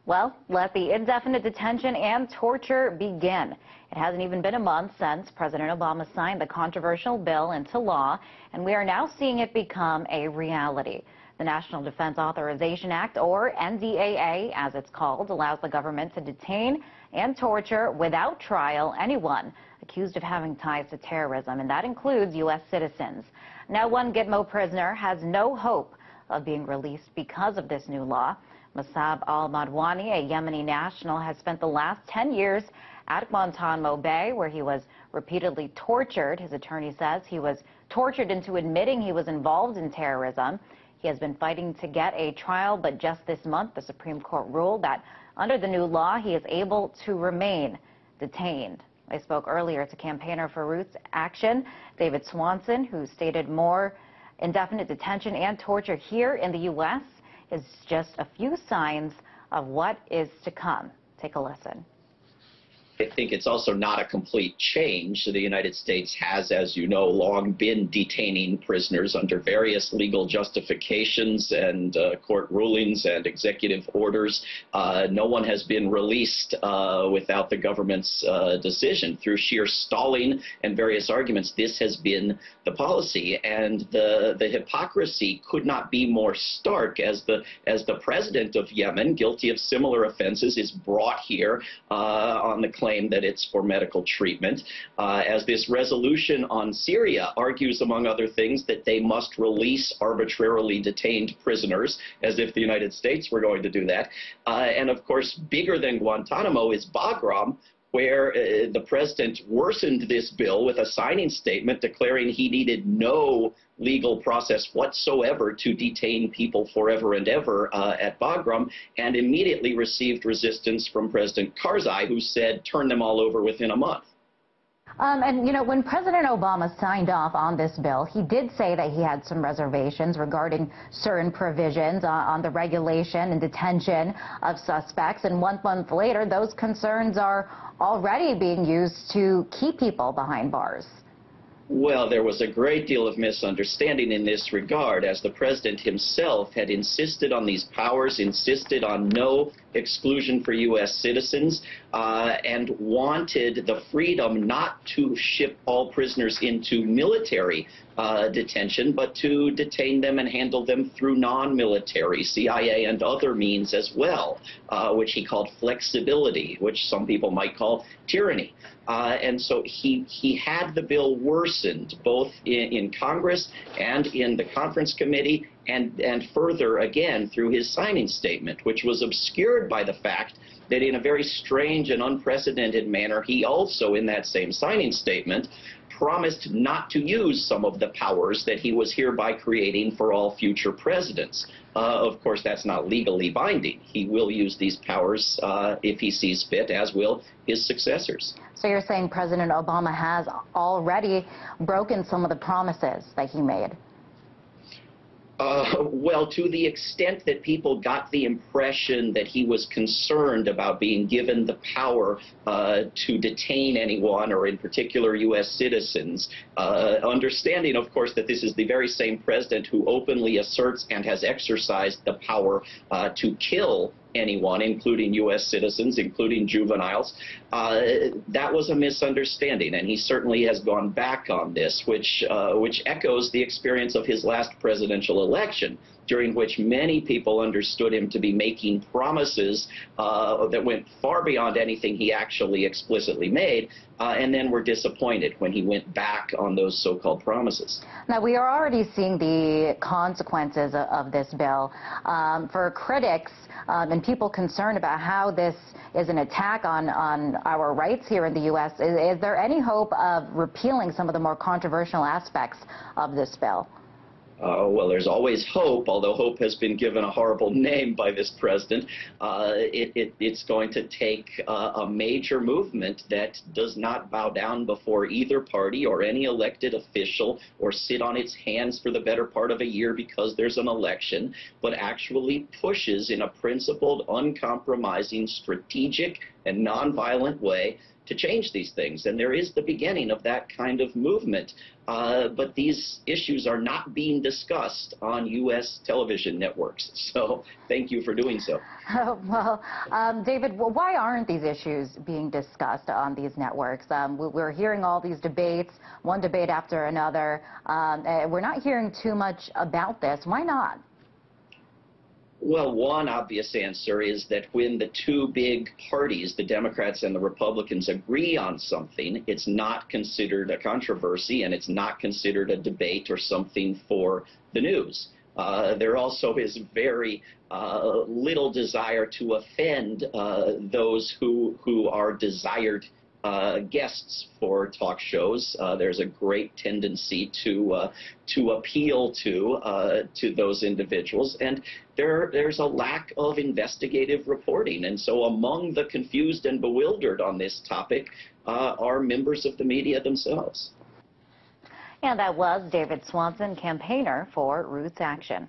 Well, let the indefinite detention and torture begin. It hasn't even been a month since President Obama signed the controversial bill into law, and we are now seeing it become a reality. The National Defense Authorization Act, or NDAA, as it's called, allows the government to detain and torture without trial anyone accused of having ties to terrorism, and that includes U.S. citizens. Now, one Gitmo prisoner has no hope of being released because of this new law. Masab al-Madwani, a Yemeni national, has spent the last 10 years at Guantanamo Bay, where he was repeatedly tortured. His attorney says he was tortured into admitting he was involved in terrorism. He has been fighting to get a trial, but just this month, the Supreme Court ruled that under the new law, he is able to remain detained. I spoke earlier to campaigner for Roots Action, David Swanson, who stated more indefinite detention and torture here in the U.S. is just a few signs of what is to come. Take a listen. I think it's also not a complete change. The United States has, as you know, long been detaining prisoners under various legal justifications and court rulings and executive orders. No one has been released without the government's decision. Through sheer stalling and various arguments, this has been the policy. And the hypocrisy could not be more stark as the president of Yemen, guilty of similar offenses, is brought here on the claim that it's for medical treatment, as this resolution on Syria argues, among other things, that they must release arbitrarily detained prisoners, as if the United States were going to do that. And of course, bigger than Guantanamo is Bagram, where the president worsened this bill with a signing statement declaring he needed no legal process whatsoever to detain people forever and ever at Bagram, and immediately received resistance from President Karzai, who said, turn them all over within a month. And, you know, when President Obama signed off on this bill, he did say that he had some reservations regarding certain provisions on the regulation and detention of suspects. And 1 month later, those concerns are already being used to keep people behind bars. Well, there was a great deal of misunderstanding in this regard, as the president himself had insisted on these powers, insisted on no exclusion for U.S. citizens, and wanted the freedom not to ship all prisoners into military detention, but to detain them and handle them through non-military, CIA and other means as well, which he called flexibility, which some people might call tyranny. And so he had the bill worsened both in Congress and in the conference committee, and further again through his signing statement, which was obscured by the fact that in a very strange and unprecedented manner, he also, in that same signing statement, promised not to use some of the powers that he was hereby creating for all future presidents. Of course, that's not legally binding. He will use these powers if he sees fit, as will his successors. So you're saying President Obama has already broken some of the promises that he made? Well, to the extent that people got the impression that he was concerned about being given the power to detain anyone, or in particular U.S. citizens, understanding, of course, that this is the very same president who openly asserts and has exercised the power to kill anyone, including U.S. citizens, including juveniles. That was a misunderstanding, and he certainly has gone back on this, which echoes the experience of his last presidential election, during which many people understood him to be making promises that went far beyond anything he actually explicitly made, and then were disappointed when he went back on those so-called promises. Now, we are already seeing the consequences of this bill. For critics and people concerned about how this is an attack on our rights here in the U.S., is there any hope of repealing some of the more controversial aspects of this bill? Well, there's always hope, although hope has been given a horrible name by this president. It's going to take a major movement that does not bow down before either party or any elected official, or sit on its hands for the better part of a year because there's an election, but actually pushes in a principled, uncompromising, strategic, and nonviolent way to change these things. And there is the beginning of that kind of movement. But these issues are not being discussed on U.S. television networks. So thank you for doing so. David, why aren't these issues being discussed on these networks? We're hearing all these debates, one debate after another. We're not hearing too much about this. Why not? Well, one obvious answer is that when the two big parties, the Democrats and the Republicans, agree on something, it's not considered a controversy and it's not considered a debate or something for the news. There also is very little desire to offend those who are desired guests for talk shows. There's a great tendency to appeal to those individuals, and there's a lack of investigative reporting. And so among the confused and bewildered on this topic are members of the media themselves. And that was David Swanson, campaigner for Roots Action.